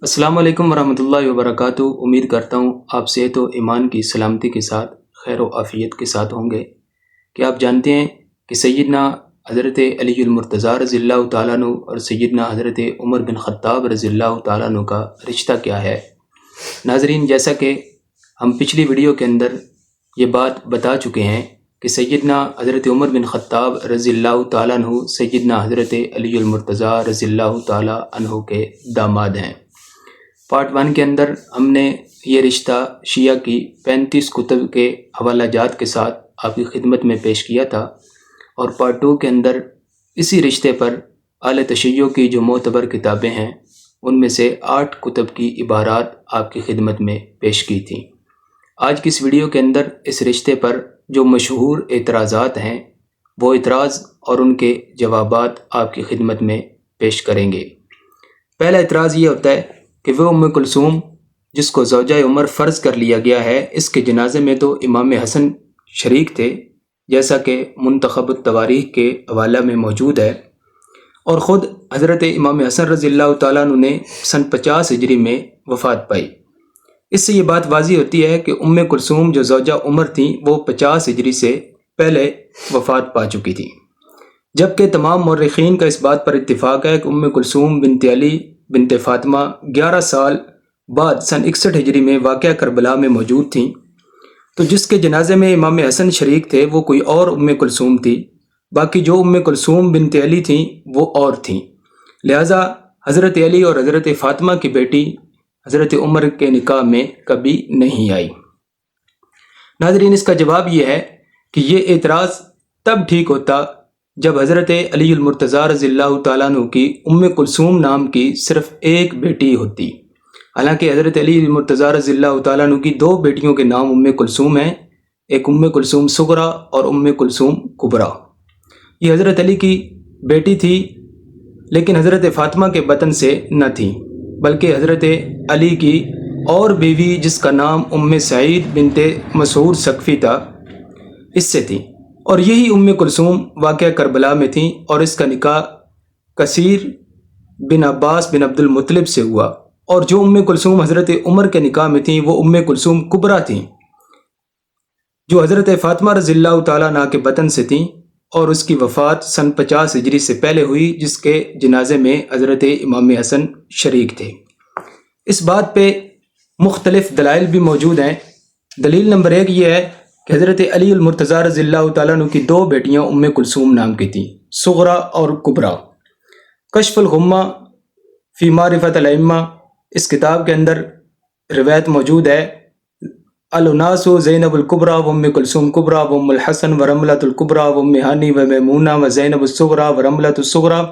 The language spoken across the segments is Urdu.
السلام علیکم ورحمۃ اللہ وبرکاتہ۔ امید کرتا ہوں آپ صحت و ایمان کی سلامتی کے ساتھ خیر و عافیت کے ساتھ ہوں گے کہ آپ جانتے ہیں کہ سیدنا حضرت علی المرتضیٰ رضی اللہ تعالیٰ عنہ اور سیدنا حضرت عمر بن خطاب رضی اللہ تعالیٰ عنہ کا رشتہ کیا ہے۔ ناظرین، جیسا کہ ہم پچھلی ویڈیو کے اندر یہ بات بتا چکے ہیں کہ سیدنا حضرت عمر بن خطاب رضی اللہ تعالیٰ عنہ سیدنا حضرت علی المرتضیٰ رضی اللہ تعالیٰ عنہ کے داماد ہیں۔ پارٹ 1 کے اندر ہم نے یہ رشتہ شیعہ کی 35 کتب کے حوالہ جات کے ساتھ آپ کی خدمت میں پیش کیا تھا، اور پارٹ 2 کے اندر اسی رشتے پر اعلی تشیع کی جو معتبر کتابیں ہیں ان میں سے 8 کتب کی عبارات آپ کی خدمت میں پیش کی تھیں۔ آج کی اس ویڈیو کے اندر اس رشتے پر جو مشہور اعتراضات ہیں وہ اعتراض اور ان کے جوابات آپ کی خدمت میں پیش کریں گے۔ پہلا اعتراض یہ ہوتا ہے کہ وہ ام کلثوم جس کو زوجہ عمر فرض کر لیا گیا ہے، اس کے جنازے میں تو امام حسن شریک تھے، جیسا کہ منتخب التواریخ کے حوالہ میں موجود ہے، اور خود حضرت امام حسن رضی اللہ تعالیٰ عنہ نے سن 50 ہجری میں وفات پائی۔ اس سے یہ بات واضح ہوتی ہے کہ ام کلثوم جو زوجہ عمر تھیں وہ 50 ہجری سے پہلے وفات پا چکی تھیں، جبکہ تمام مورخین کا اس بات پر اتفاق ہے کہ ام کلثوم بنت علی بنت فاطمہ 11 سال بعد سن 61 ہجری میں واقعہ کربلا میں موجود تھیں، تو جس کے جنازے میں امام حسن شریک تھے وہ کوئی اور ام کلثوم تھی، باقی جو ام کلثوم بنت علی تھیں وہ اور تھیں، لہٰذا حضرت علی اور حضرت فاطمہ کی بیٹی حضرت عمر کے نکاح میں کبھی نہیں آئی۔ ناظرین، اس کا جواب یہ ہے کہ یہ اعتراض تب ٹھیک ہوتا جب حضرت علی المرتضیٰ رضی اللہ تعالیٰ عنہ کی ام کلثوم نام کی صرف ایک بیٹی ہوتی، حالانکہ حضرت علی المرتضیٰ رضی اللہ تعالیٰ عنہ کی 2 بیٹیوں کے نام ام کلثوم ہیں، ایک ام کلثوم صغریٰ اور ام کلثوم کبریٰ۔ یہ حضرت علی کی بیٹی تھی لیکن حضرت فاطمہ کے بطن سے نہ تھی، بلکہ حضرت علی کی اور بیوی جس کا نام ام سعید بنت مسعود ثقفی تھا اس سے تھی، اور یہی ام کلثوم واقعہ کربلا میں تھیں، اور اس کا نکاح کثیر بن عباس بن عبد المطلب سے ہوا، اور جو ام کلثوم حضرت عمر کے نکاح میں تھیں وہ ام کلثوم کبریٰ تھیں جو حضرت فاطمہ رضی اللہ تعالیٰ عنہ کے بطن سے تھیں، اور اس کی وفات سن 50 ہجری سے پہلے ہوئی، جس کے جنازے میں حضرت امام حسن شریک تھے۔ اس بات پہ مختلف دلائل بھی موجود ہیں۔ دلیل نمبر 1 یہ ہے کہ حضرت علی المرتضیٰ رضی اللہ تعالیٰ عنہ کی 2 بیٹیاں ام کلثوم نام کی تھیں، صغریٰ اور کبریٰ۔ کشف الغمہ فی معرفت الائمہ، اس کتاب کے اندر روایت موجود ہے، الناس زینب الکبریٰ و ام کلثوم کبریٰ و ام الحسن و رملۃ الکبریٰ و ام ہانی و میمونہ و زینب الصغریٰ و رملۃ الصغریٰ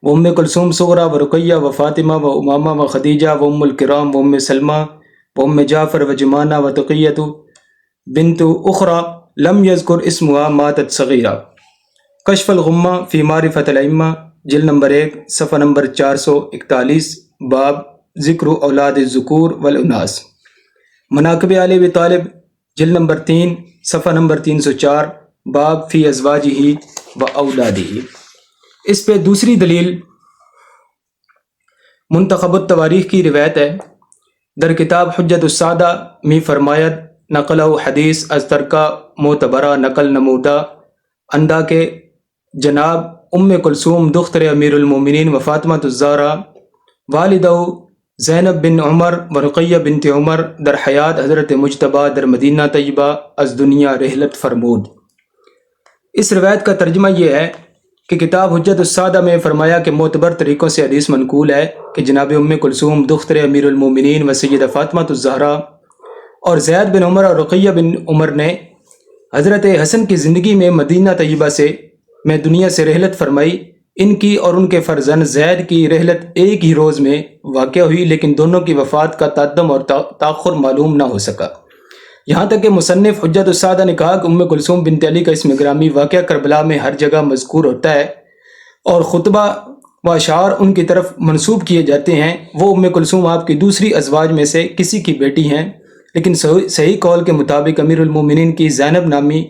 و ام کلثوم صغریٰ و رقیہ و فاطمہ و امامہ و خدیجہ و ام الکرام و ام سلمہ و ام جعفر و جمانہ و تقیۃ بنت اخرى لم یذکر اسمها ماتت صغیرہ۔ کشف الغمہ فی معرفت الائمہ، جلد نمبر 1 صفحہ نمبر 441، باب ذکر اولاد الذکور والاناث۔ مناقب علی ابی طالب، جلد نمبر 3 صفحہ نمبر 304، باب فی ازواجہ و اولادہ۔ اس پہ دوسری دلیل منتخب التواریخ کی روایت ہے، در کتاب حجت السادہ می فرماید نقلہ حدیث از ترکہ معتبرہ نقل نمودہ اندہ کے جناب ام کلثوم دختر امیر المومنین و فاطمہ الزہرا والدہ زینب بن عمر و رقیہ بنت عمر در حیات حضرت مجتبیٰ در مدینہ طیبہ از دنیا رحلت فرمود۔ اس روایت کا ترجمہ یہ ہے کہ کتاب حجت السادہ میں فرمایا کہ معتبر طریقوں سے حدیث منقول ہے کہ جناب ام کلثوم دختر امیر المومنین و سیدہ فاطمہ الزہرا اور زید بن عمر اور رقیہ بن عمر نے حضرت حسن کی زندگی میں مدینہ طیبہ میں دنیا سے رحلت فرمائی۔ ان کی اور ان کے فرزند زید کی رحلت ایک ہی روز میں واقع ہوئی، لیکن دونوں کی وفات کا تقدم اور تاخر معلوم نہ ہو سکا، یہاں تک کہ مصنف حجت السادہ نے کہا کہ ام کلثوم بنت علی کا اسم گرامی واقعہ کربلا میں ہر جگہ مذکور ہوتا ہے اور خطبہ و اشعار ان کی طرف منسوب کیے جاتے ہیں۔ وہ ام کلثوم آپ کی دوسری ازواج میں سے کسی کی بیٹی ہیں، لیکن صحیح قول کے مطابق امیر المومنین کی زینب نامی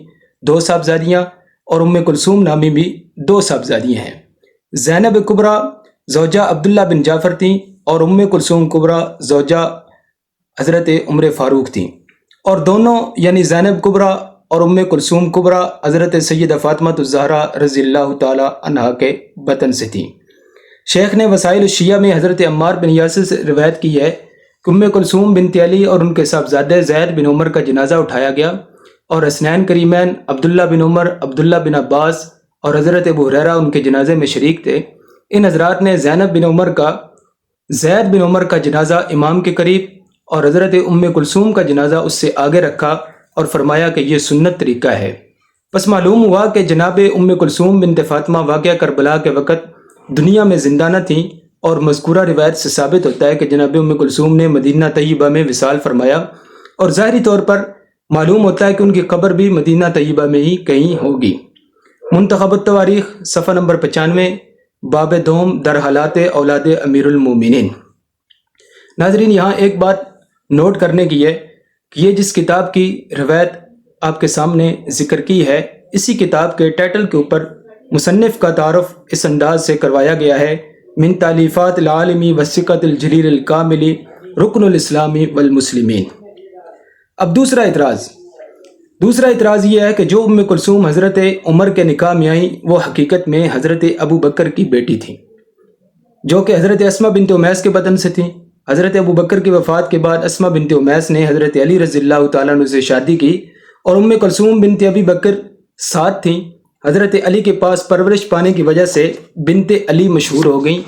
2 صاحبزادیاں اور ام کلثوم نامی بھی 2 صاحبزادیاں ہیں۔ زینب کبریٰ زوجہ عبداللہ بن جعفر تھیں، اور کلثوم کبریٰ زوجہ حضرت عمر فاروق تھیں، اور دونوں یعنی زینب کبریٰ اور کلثوم کبریٰ حضرت سیدہ فاطمہ الزہرا رضی اللہ تعالی عنہا کے بطن سے تھیں۔ شیخ نے وسائل الشیعہ میں حضرت عمار بن یاسر سے روایت کی ہے کہ کلثوم بنت علی اور ان کے صاحبزادے زید بن عمر کا جنازہ اٹھایا گیا، اور حسنین کریمین عبداللہ بن عمر، عبداللہ بن عباس اور حضرت ابو ہریرہ ان کے جنازے میں شریک تھے۔ ان حضرات نے زید بن عمر کا جنازہ امام کے قریب اور حضرت کلثوم کا جنازہ اس سے آگے رکھا اور فرمایا کہ یہ سنت طریقہ ہے۔ پس معلوم ہوا کہ جناب کلثوم بنت فاطمہ واقعہ کربلا کے وقت دنیا میں زندہ نہ تھیں، اور مذکورہ روایت سے ثابت ہوتا ہے کہ جناب کلثوم نے مدینہ طیبہ میں وصال فرمایا، اور ظاہری طور پر معلوم ہوتا ہے کہ ان کی قبر بھی مدینہ طیبہ میں ہی کہیں ہوگی۔ منتخب التواریخ صفحہ نمبر 95، باب دوم در حالات اولاد امیر المومنین۔ ناظرین، یہاں ایک بات نوٹ کرنے کی ہے کہ یہ جس کتاب کی روایت آپ کے سامنے ذکر کی ہے، اسی کتاب کے ٹائٹل کے اوپر مصنف کا تعارف اس انداز سے کروایا گیا ہے: من تالیفات العالمی وثقت الجلیل الکاملی رکن الاسلامی والمسلمین۔ اب دوسرا اعتراض یہ ہے کہ جو کلثوم حضرت عمر کے نکاح میں آئیں وہ حقیقت میں حضرت ابو بکر کی بیٹی تھیں، جو کہ حضرت اسمہ بنت امیس کے بدن سے تھیں۔ حضرت ابو بکر کی وفات کے بعد اسمہ بنت امیس نے حضرت علی رضی اللہ تعالیٰ عنہ سے شادی کی، اور کلثوم بنت ابی بکر ساتھ تھیں۔ حضرت علی کے پاس پرورش پانے کی وجہ سے بنت علی مشہور ہو گئیں،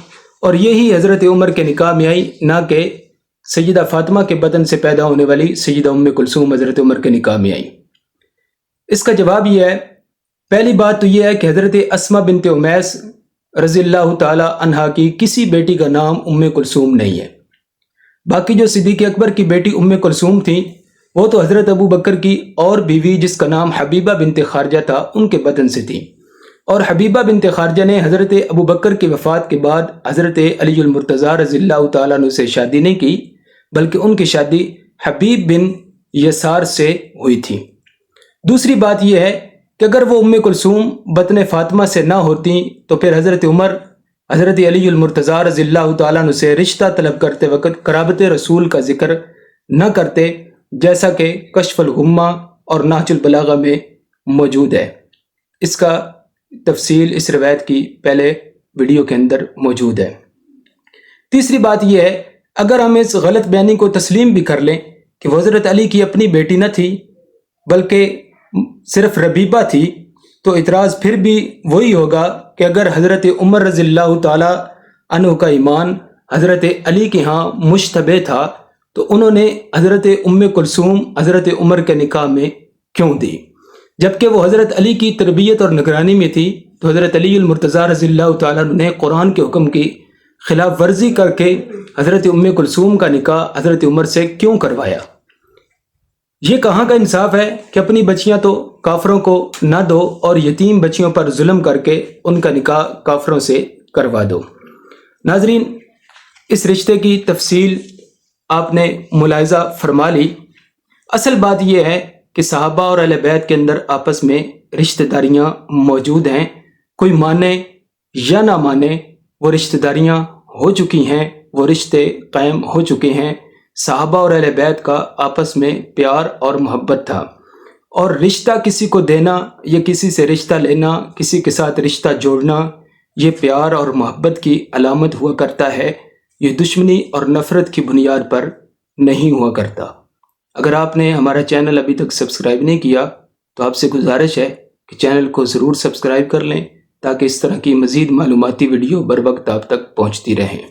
اور یہی حضرت عمر کے نکاح میں آئی، نہ کہ سیدہ فاطمہ کے بدن سے پیدا ہونے والی سیدہ کلثوم حضرت عمر کے نکاح میں آئی۔ اس کا جواب یہ ہے، پہلی بات تو یہ ہے کہ حضرت اسمہ بنت امیس رضی اللہ تعالی عنہا کی کسی بیٹی کا نام کلثوم نہیں ہے۔ باقی جو صدیق اکبر کی بیٹی کلثوم تھیں وہ تو حضرت ابو بکر کی اور بیوی جس کا نام حبیبہ بنت خارجہ تھا ان کے بدن سے تھیں، اور حبیبہ بنت خارجہ نے حضرت ابو بکر کی وفات کے بعد حضرت علی المرتضیٰ رضی اللہ تعالیٰ عنہ سے شادی نہیں کی، بلکہ ان کی شادی حبیب بن یسار سے ہوئی تھی۔ دوسری بات یہ ہے کہ اگر وہ کلثوم بطن فاطمہ سے نہ ہوتی تو پھر حضرت عمر حضرت علی المرتضیٰ رضی اللہ تعالیٰ عنہ سے رشتہ طلب کرتے وقت قرابت رسول کا ذکر نہ کرتے، جیسا کہ کشف الغمہ اور نہج البلاغہ میں موجود ہے۔ اس کا تفصیل اس روایت کی پہلے ویڈیو کے اندر موجود ہے۔ تیسری بات یہ ہے، اگر ہم اس غلط بیانی کو تسلیم بھی کر لیں کہ وہ حضرت علی کی اپنی بیٹی نہ تھی بلکہ صرف ربیبہ تھی، تو اعتراض پھر بھی وہی ہوگا کہ اگر حضرت عمر رضی اللہ تعالی عنہ کا ایمان حضرت علی کے ہاں مشتبہ تھا تو انہوں نے حضرت کلثوم حضرت عمر کے نکاح میں کیوں دی؟ جبکہ وہ حضرت علی کی تربیت اور نگرانی میں تھی تو حضرت علی المرتضیٰ رضی اللہ تعالیٰ عنہ نے قرآن کے حکم کی خلاف ورزی کر کے حضرت کلثوم کا نکاح حضرت عمر سے کیوں کروایا؟ یہ کہاں کا انصاف ہے کہ اپنی بچیاں تو کافروں کو نہ دو اور یتیم بچیوں پر ظلم کر کے ان کا نکاح کافروں سے کروا دو۔ ناظرین، اس رشتے کی تفصیل آپ نے ملاحظہ فرما لی۔ اصل بات یہ ہے کہ صحابہ اور اہل بیت کے اندر آپس میں رشتہ داریاں موجود ہیں، کوئی مانے یا نہ مانے وہ رشتہ داریاں ہو چکی ہیں، وہ رشتے قائم ہو چکے ہیں۔ صحابہ اور اہل بیت کا آپس میں پیار اور محبت تھا، اور رشتہ کسی کو دینا یا کسی سے رشتہ لینا، کسی کے ساتھ رشتہ جوڑنا، یہ پیار اور محبت کی علامت ہوا کرتا ہے، یہ دشمنی اور نفرت کی بنیاد پر نہیں ہوا کرتا۔ اگر آپ نے ہمارا چینل ابھی تک سبسکرائب نہیں کیا تو آپ سے گزارش ہے کہ چینل کو ضرور سبسکرائب کر لیں تاکہ اس طرح کی مزید معلوماتی ویڈیو بر وقت آپ تک پہنچتی رہیں۔